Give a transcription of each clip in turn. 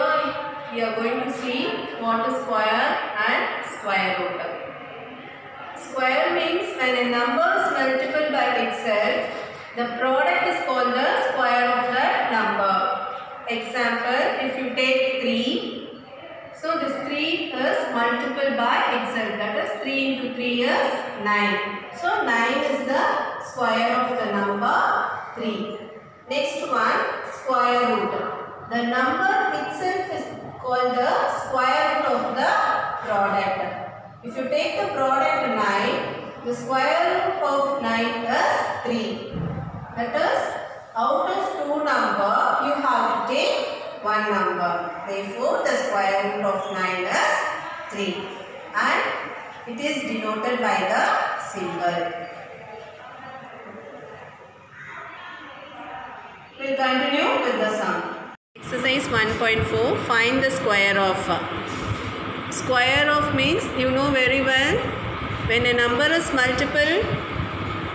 Here we are going to see what is square and square root. Square means when a number is multiplied by itself, the product is called the square of that number. Example, if you take 3, so this 3 is multiplied by itself, that is 3 into 3 is 9. So 9 is the square of the number 3. Next one, square root. The number itself is called the square root of the product. If you take the product 9, the square root of 9 is 3. That is, out of 2 number, you have to take 1 number. Therefore, the square root of 9 is 3. And it is denoted by the symbol. We will continue with the sum. Exercise 1.4. Find the square of. Square of means you know very well, when a number is multiple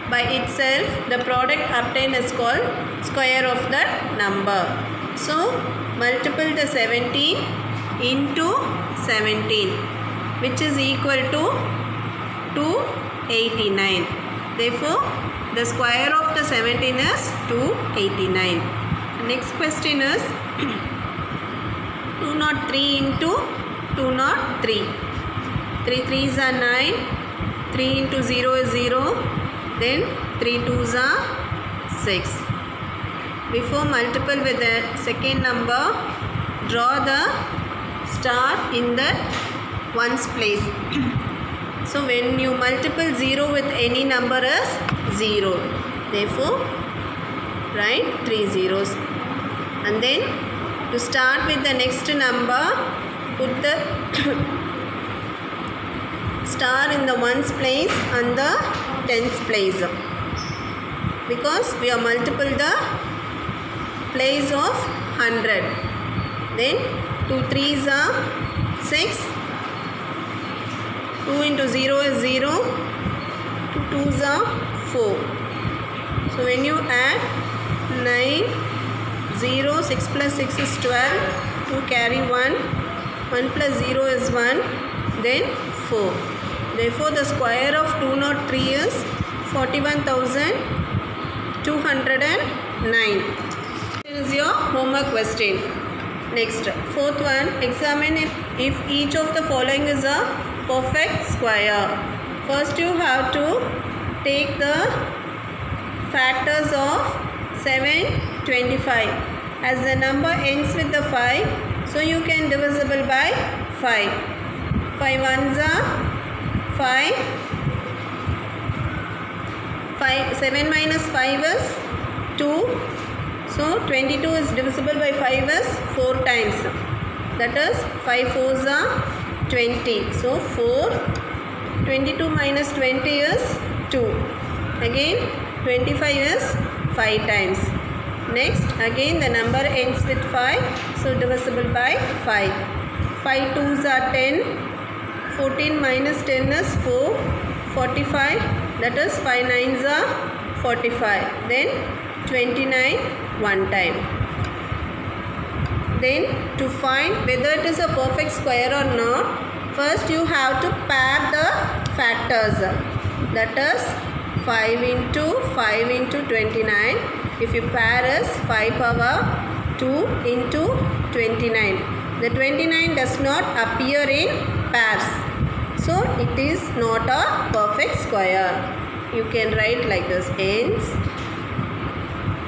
by itself, the product obtained is called square of that number. So multiple the 17 into 17, which is equal to 289. Therefore, the square of the 17 is 289. Next question is 203 into 203. 3 3s are 9. 3 into 0 is 0. Then 3 2s are 6. Before multiple with the second number, draw the star in the ones place. So when you multiple 0 with any number is 0. Therefore, write 3 zeros. And then to start with the next number, put the star in the ones place and the tens place, because we are multiple the place of 100. Then 2 3s are 6. 2 into 0 is 0. 2 2s are 4. So when you add 9, 0, 6 plus 6 is 12, 2 carry 1, 1 plus 0 is 1, then 4. Therefore, the square of 203 is 41,209. This is your homework question. Next, fourth one, examine if each of the following is a perfect square. First, you have to take the factors of 7, 25. As the number ends with the 5, so you can divisible by 5. 5 ones are 5. 7 minus 5 is 2. So 22 is divisible by 5 is 4 times. That is 5 4s are 20. So 4. 22 minus 20 is 2. Again 25 is 5 times. Next, again the number ends with 5, so divisible by 5. 5 2s are 10. 14 minus 10 is 4. 45, that is 5 9s are 45. Then 29 one time. Then to find whether it is a perfect square or not, first you have to pair the factors. That is 5 into 29. If you pair is 5 power 2 into 29. The 29 does not appear in pairs. So it is not a perfect square. You can write like this. Hence,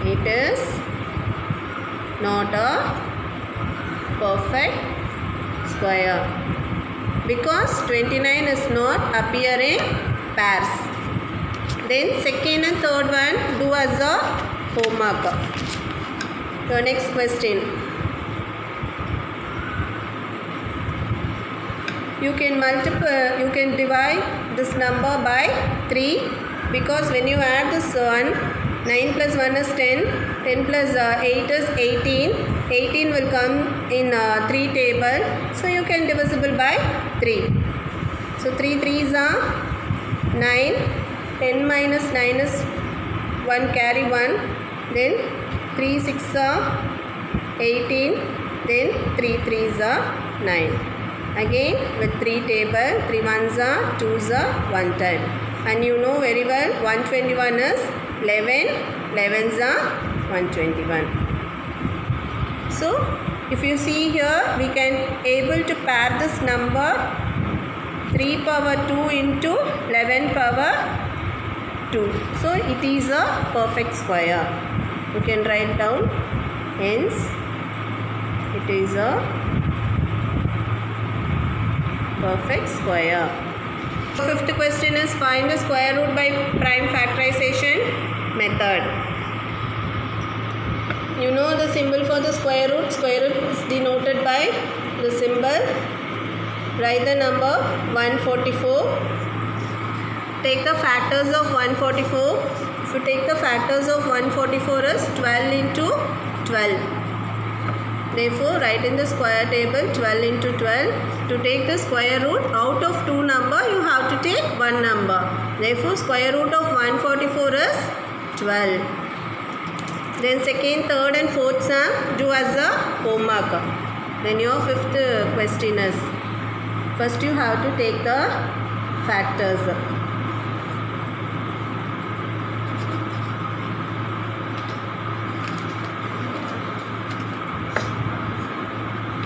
it is not a perfect square, because 29 is not appear in pairs. Then second and third one do as a homework. So next question. You can divide this number by 3, because when you add this one, 9 plus 1 is 10, 10 plus 8 is 18, 18 will come in 3 table, so you can divisible by 3. So 3 3s are 9, 10 minus 9 is 1 carry 1, then 3 6 are 18, then 3 3s are 9. Again with 3 table, 3 1s are 2s are 1 time. And you know very well 121 is 11, 11s are 121. So if you see here, we can able to pair this number 3 power 2 into 11 power 2. So it is a perfect square. You can write down, hence it is a perfect square. Fifth question is find the square root by prime factorization method. You know the symbol for the square root. Square root is denoted by the symbol. Write the number 144. Take the factors of 144. If you take the factors of 144 is 12 into 12. Therefore, write in the square table 12 into 12. To take the square root out of 2 number, you have to take 1 number. Therefore, square root of 144 is 12. Then second, third and fourth sum do as a homework. Then your fifth question is, first you have to take the factors.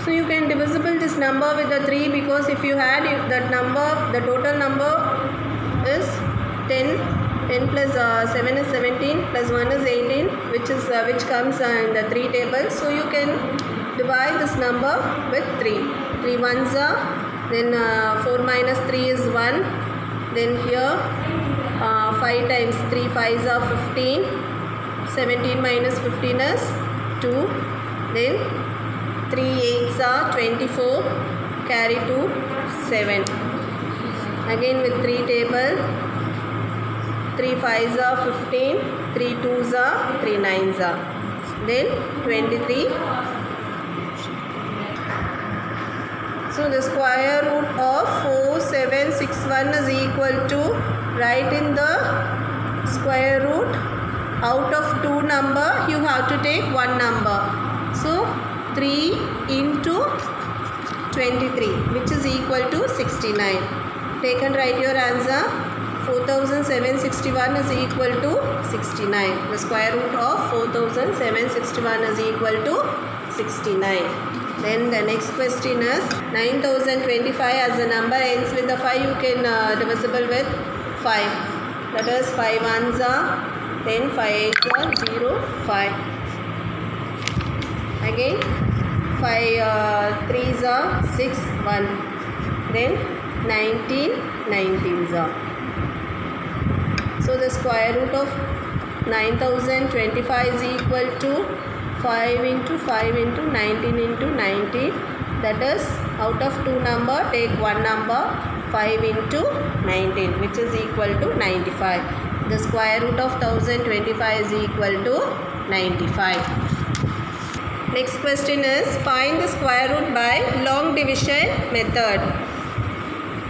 So you can divisible this number with the 3, because if you add that number, the total number is 10. 10 plus 7 is 17, plus 1 is 18, which comes in the 3 table. So you can divide this number with 3. 3 1s are, then 4 minus 3 is 1. Then here 5 times 3 5s are 15. 17 minus 15 is 2. Then 3 8s are 24. Carry 2 7. Again with 3 table. 3 5s are 15, 3 2s are, 3 9s are. Then 23. So the square root of 4761 is equal to, write in the square root, out of 2 number you have to take 1 number. So 3 into 23, which is equal to 69. Take and write your answer. 4761 is equal to 69. The square root of 4761 is equal to 69. Then the next question is 9025. As the number ends with the 5, you can divisible with 5. That is 5 1s are, then 5 8s are 0 5. Again 5 3s are 6 1. Then 19 19s are. So the square root of 9025 is equal to 5 into 5 into 19 into 19. That is, out of 2 number, take 1 number. 5 into 19, which is equal to 95. The square root of 1025 is equal to 95. Next question is, find the square root by long division method.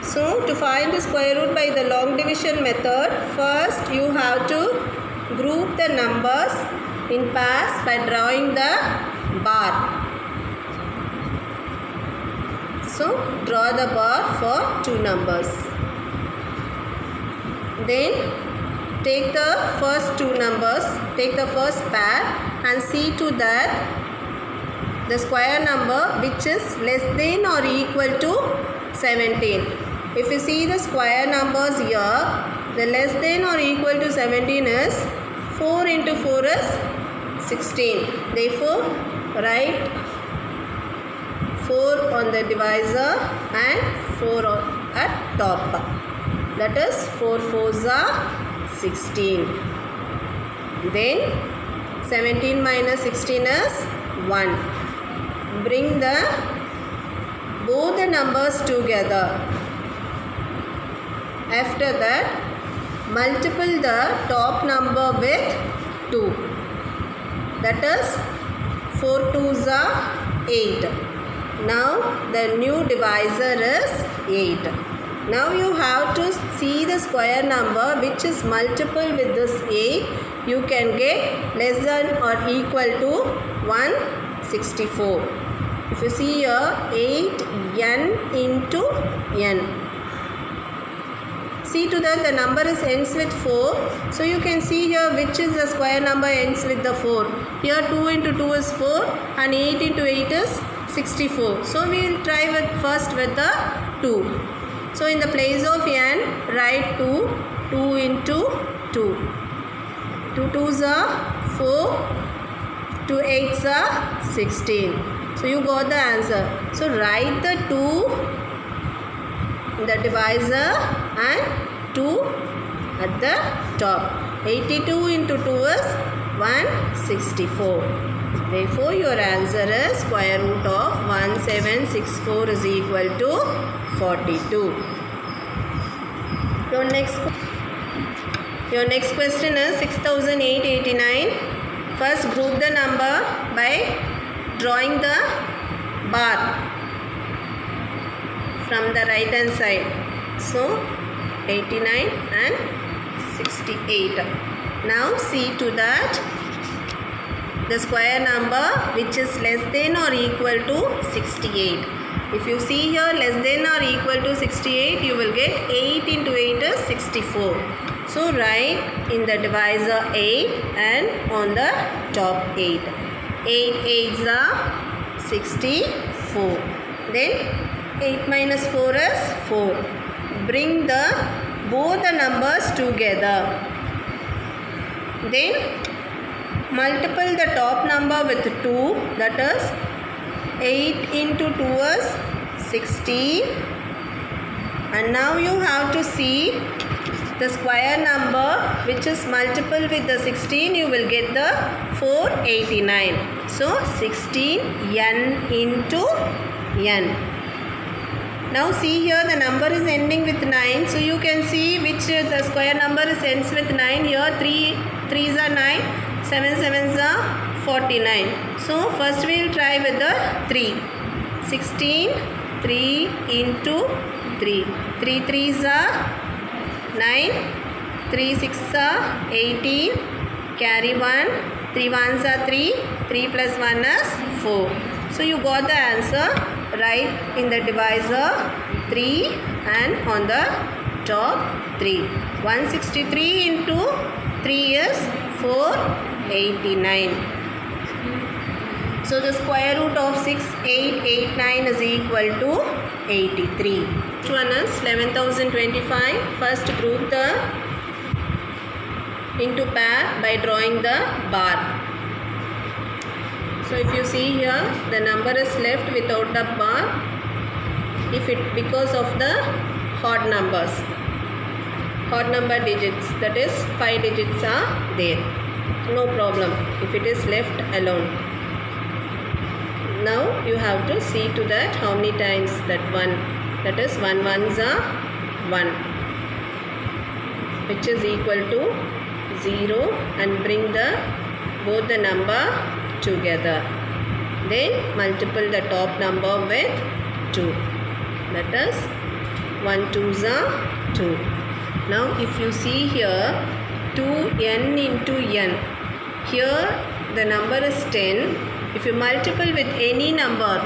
So to find the square root by the long division method, first you have to group the numbers in pairs by drawing the bar. So draw the bar for 2 numbers. Then take the first 2 numbers, take the first pair and see to that the square number which is less than or equal to 17. If you see the square numbers here, the less than or equal to 17 is 4 into 4 is 16. Therefore, write 4 on the divisor and 4 at top. That is 4 4s are 16. Then 17 minus 16 is 1. Bring both the numbers together. After that, multiply the top number with 2. That is 4 2s are 8. Now the new divisor is 8. Now you have to see the square number which is multiple with this 8. You can get less than or equal to 164. If you see here, 8n into n. See to that the number is ends with 4. So you can see here which is the square number ends with the 4. Here 2 into 2 is 4 and 8 into 8 is 64. So we will try with first with the 2. So in the place of n, write 2. 2 into 2. 2 2s are 4. 2 8s are 16. So you got the answer. So write the 2 in the divisor and 2 at the top. 82 into 2 is 164. Therefore, your answer is square root of 1764 is equal to 42. Your next question is 6889. First group the number by drawing the bar from the right hand side. So 89 and 68. Now see to that the square number which is less than or equal to 68. If you see here less than or equal to 68, you will get 8 into 8 is 64. So write in the divisor 8 and on the top 8. 8 8s are 64. Then 8 minus 4 is 4. Bring both the numbers together. Then multiply the top number with 2, that is 8 into 2 is 16. And now you have to see the square number which is multiple with the 16, you will get the 489. So 16n into n. Now see here the number is ending with 9. So you can see which the square number is ends with 9. Here 3 3s are 9, 7 7s are 49. So first we will try with the 3. 16, 3 into 3. 3 3s are 9, 3 6s are 18, carry 1, 3 1s are 3, 3 plus 1 is 4. So you got the answer. Write in the divisor 3 and on the top 3. 163 into 3 is 489. So the square root of 6889 is equal to 83. Next one is 11,025. First group the into pair by drawing the bar. So if you see here the number is left without the bar because of the odd numbers, odd number digits, that is 5 digits are there. No problem if it is left alone. Now you have to see to that how many times that 1, that is 1 1s are 1, which is equal to 0, and bring both the number together. Then multiply the top number with 2, that is 1 2s are 2. Now if you see here 2n into n, here the number is 10. If you multiply with any number,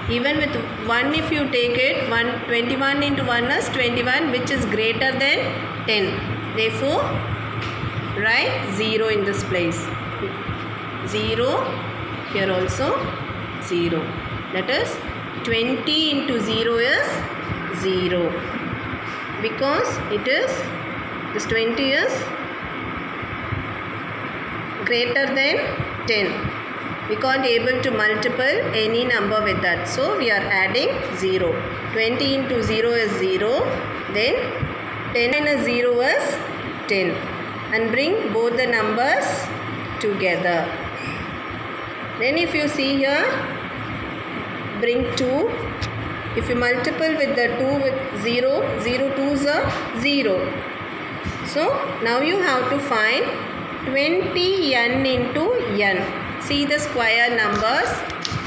even with 1 if you take it, 21 into 1 is 21, which is greater than 10. Therefore write 0 in this place. 0, here also 0. That is 20 into 0 is 0. Because it is, this 20 is greater than 10. We can't able to multiply any number with that. So we are adding 0. 20 into 0 is 0. Then 10 minus 0 is 10. And bring both the numbers together. Then if you see here, bring 2. If you multiply with the 2 with 0, 0 2s are 0. So now you have to find 20n into n. See the square numbers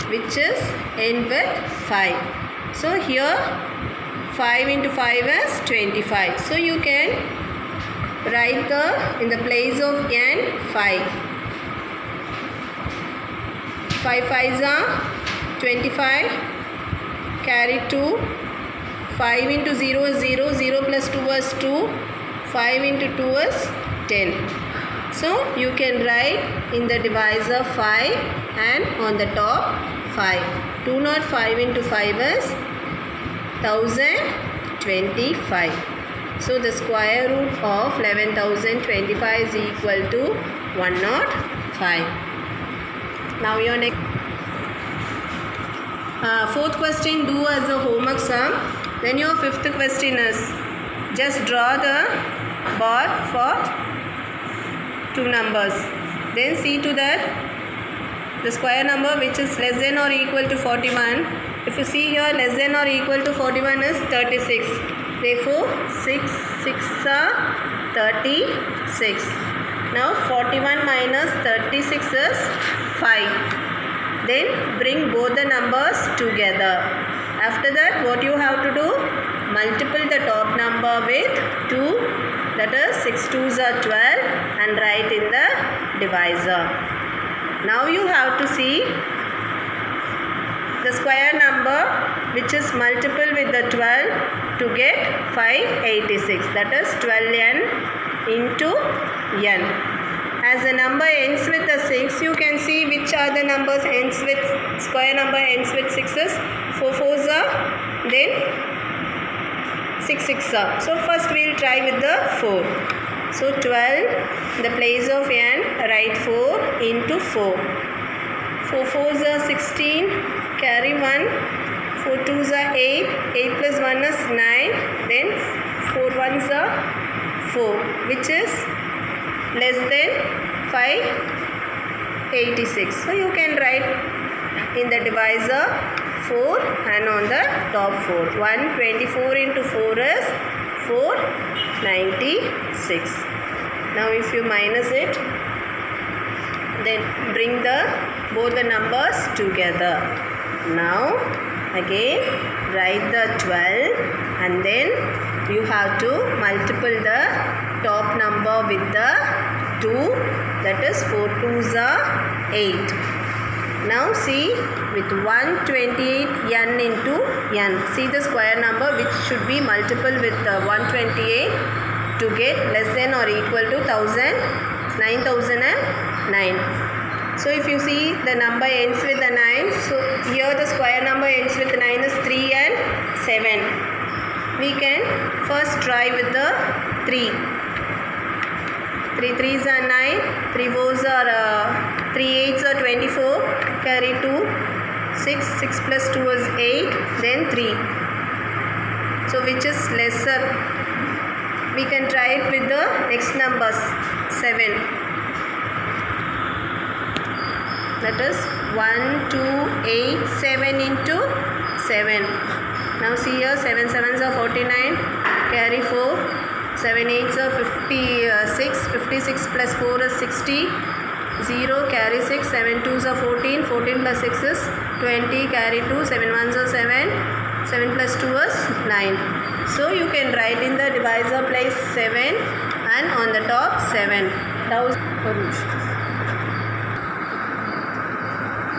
which is end with 5. So here 5 into 5 is 25. So you can write in the place of n 5. 5 5s are 25, carry 2, 5 into 0 is 0, 0 plus 2 is 2, 5 into 2 is 10. So you can write in the divisor 5 and on the top 5. 205 into 5 is 1025. So the square root of 11,025 is equal to 105. Now your next fourth question, do as a homework sum. Then your fifth question is just draw the bar for two numbers. Then see to that the square number which is less than or equal to 41. If you see here, less than or equal to 41 is 36. Therefore 6 6 are 36. Now 41 minus 36 is 5. Then bring both the numbers together. After that, what you have to do? Multiply the top number with 2. That is 6 2s are 12 and write in the divisor. Now you have to see the square number which is multiple with the 12 to get 586. That is 12n into n. As the number ends with the 6, you can see which are the numbers ends with, square number ends with 6s. 4 4s are, then 6 6 are. So first we will try with the 4. So 12, the place of n, write 4 into 4. 4 4s are 16, carry 1. 4 2s are 8, 8 plus 1 is 9, then 4 1s are 4, which is less than 586. So you can write in the divisor 4 and on the top 4. 124 into 4 is 496. Now if you minus it, then bring both the numbers together. Now again write the 12 and then you have to multiply the top number with the 2, that is 4 2s are 8. Now see with 128 n into n. See the square number which should be multiple with 128 to get less than or equal to 9009. So if you see the number ends with the 9, so here the square number ends with 9 is 3 and 7. We can first try with the 3. 3 3s are 9, 3 4s are 3 8s are 24, carry 2, 6 6 plus 2 is 8, then 3. So which is lesser? We can try it with the next numbers 7. That is 1 2 8 7 into 7. Now see here, 7 7s are 49, carry 4, 7 8s are 56, 56 plus 4 is 60, 0, carry 6, 7 2s are 14, 14 plus 6 is 20, carry 2, 7 1s are 7, 7 plus 2 is 9. So you can write in the divisor place 7 and on the top 7.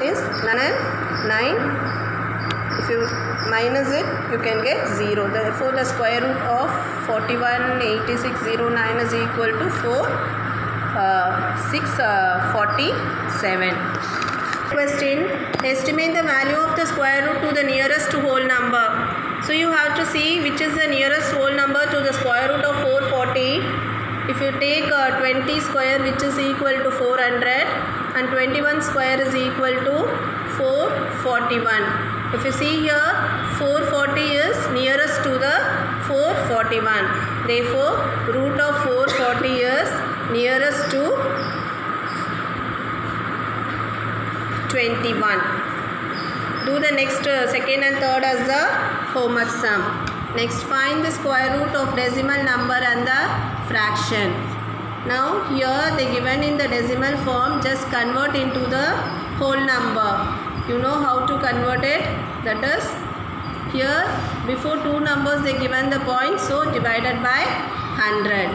Is 9. If you minus it, you can get 0. Therefore, the square root of 418609 is equal to 647. Question: estimate the value of the square root to the nearest whole number. So you have to see which is the nearest whole number to the square root of 440. If you take 20 square, which is equal to 400, and 21 square is equal to 441. If you see here, 440 is nearest to the 441. Therefore, root of 440 is nearest to 21. Do the next second and third as the homework sum. Next, find the square root of decimal number and the fraction. Now here they given in the decimal form, just convert into the whole number. You know how to convert it? That is, here before two numbers they given the point, so divided by 100.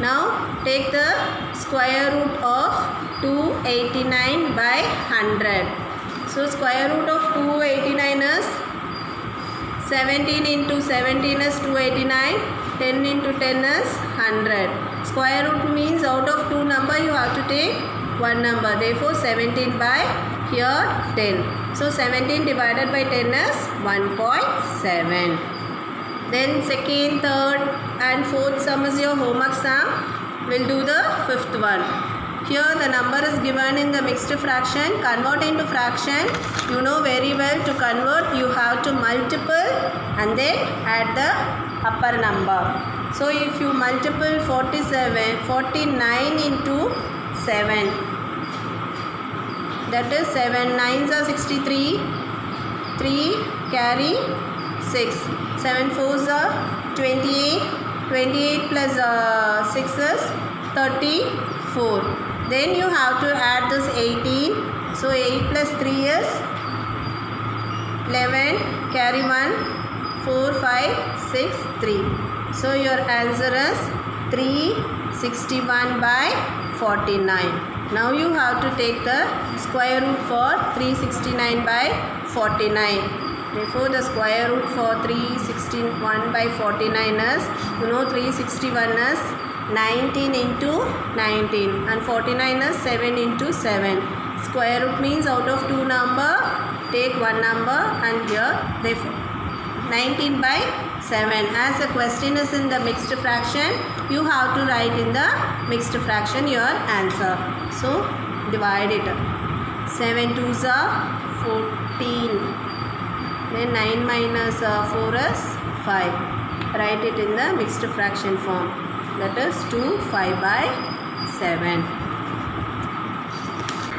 Now take the square root of 289 by 100. So square root of 289 is 17 into 17 is 289. 10 into 10 is 100. Square root means out of 2 number you have to take 1 number. Therefore 17 by here 10. So 17 divided by 10 is 1.7. Then second, third and fourth sum is your homework sum. We'll do the fifth one. Here the number is given in the mixed fraction. Convert into fraction. You know very well, to convert you have to multiple and then add the upper number. So if you multiple 49 into 7, that is 7 9s are 63, 3 carry 6, 7 4s are 28, 28 plus 6 is 34. Then you have to add this 18. So 8 plus 3 is 11, carry 1, 4, 5, 6, 3. So your answer is 361 by 49. Now you have to take the square root for 369 by 49. Therefore the square root for 361 by 49 is, 361 is 19 into 19 and 49 is 7 into 7. Square root means out of 2 number take 1 number, and here therefore 19 by 7. As the question is in the mixed fraction, you have to write in the mixed fraction your answer. So divide it. 7 2s are 14. Then 9 minus 4 is 5. Write it in the mixed fraction form. That is 2 5 by 7.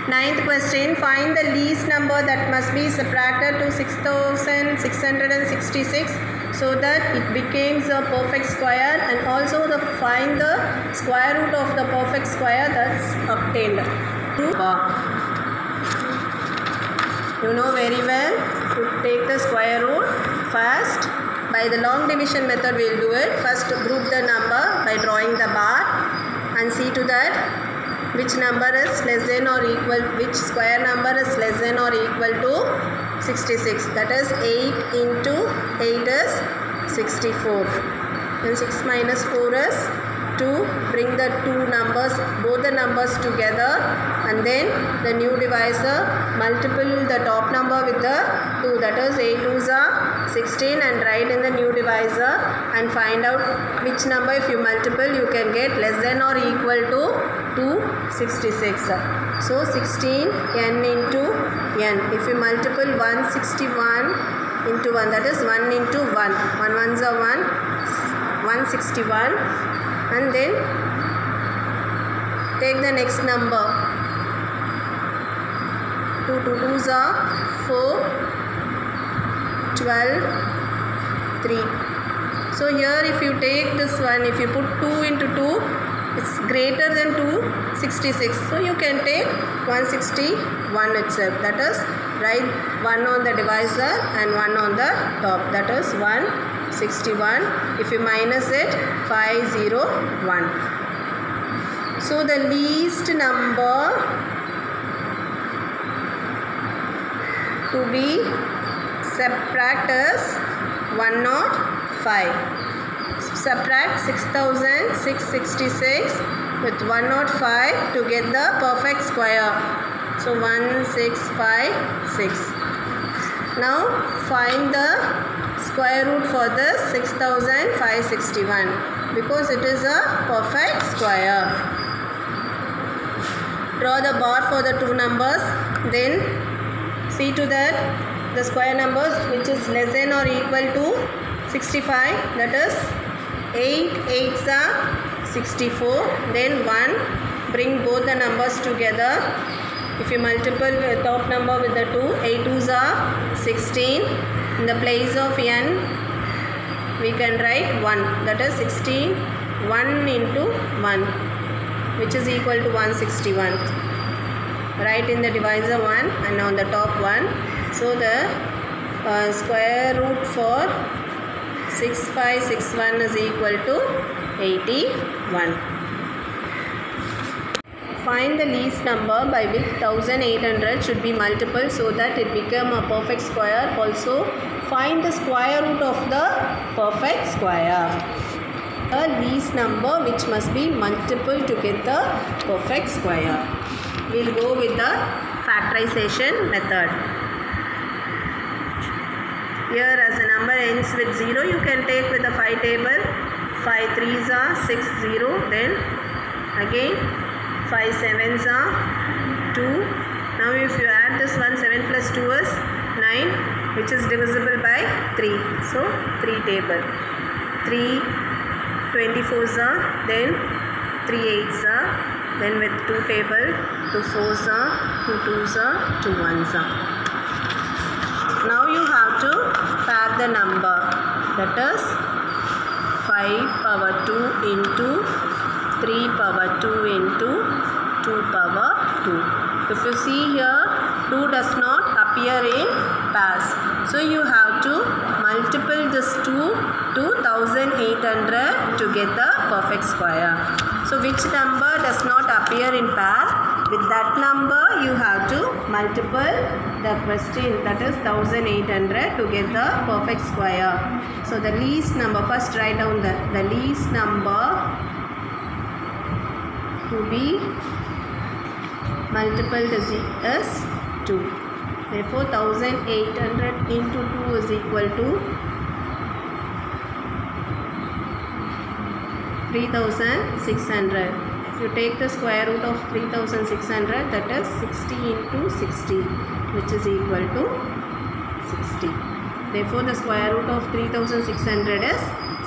Ninth question. Find the least number that must be subtracted to 6666 so that it becomes a perfect square, and also find the square root of the perfect square that's obtained. You know very well, to take the square root first. By the long division method we will do it. First group the number by drawing the bar and see to that which number is less than or equal, which square number is less than or equal to 66. That is 8 into 8 is 64. Then 6 minus 4 is 2. Bring the two numbers, both the numbers together, and then the new divisor, multiple the top number with the 2. That is 8 2s are 16, and write in the new divisor and find out which number if you multiple you can get less than or equal to 266. So 16 n into n. If you multiple 161 into 1, that is 1 into 1. 1 1s are 1, 161, and then take the next number. 2 2 2s are 4, 12, 3. So here if you take this one, if you put 2 into 2, it's greater than 266. So you can take 161 itself. That is, write 1 on the divisor and 1 on the top. That is 161. If you minus it, 501. So the least number to be subtracted is 105. Subtract 6666 with 105 to get the perfect square. So 1656. Now find the square root for this 6561 because it is a perfect square. Draw the bar for the two numbers. Then see to that the square numbers which is less than or equal to 65. That is 8 8s are 64. Then 1. Bring both the numbers together. If you multiple the top number with the 2, 8 2s are 16. In the place of n, we can write 1. That is 16. 1 into 1, which is equal to 161. Write in the divisor 1 and on the top 1. So the square root for 6561 is equal to 81. find the least number by which 1800 should be multiple so that it become a perfect square. Also, find the square root of the perfect square. The least number which must be multiple to get the perfect square. We will go with the factorization method. Here, as the number ends with 0, you can take with the 5 table. 5 3s are 6 0. Then again 5 7s are 2. Now if you add this one, 7 plus 2 is 9, which is divisible by 3. So 3 table. 3 24s are, then 3 8s are, then with 2 table, 2 4s are, 2 2s are, 2 1s are. Now you have to pair the number, that is 5 power 2 into 3 power 2 into 2 power 2. If you see here, 2 does not appear in pairs. So you have to multiply this 2 to 1800 to get the perfect square. So which number does not appear in pair? With that number you have to multiply the question, that is 1800 to get the perfect square. So the least number, first write down the least number to be multiplied is 2. Therefore 1800 into 2 is equal to 3600. If you take the square root of 3600, that is 60 into 60, which is equal to 60. Therefore the square root of 3600 is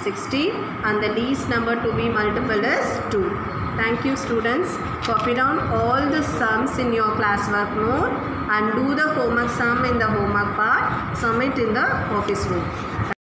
60 and the least number to be multiplied is 2. Thank you students. Copy down all the sums in your classwork note and do the homework sum in the homework part. Submit in the office room.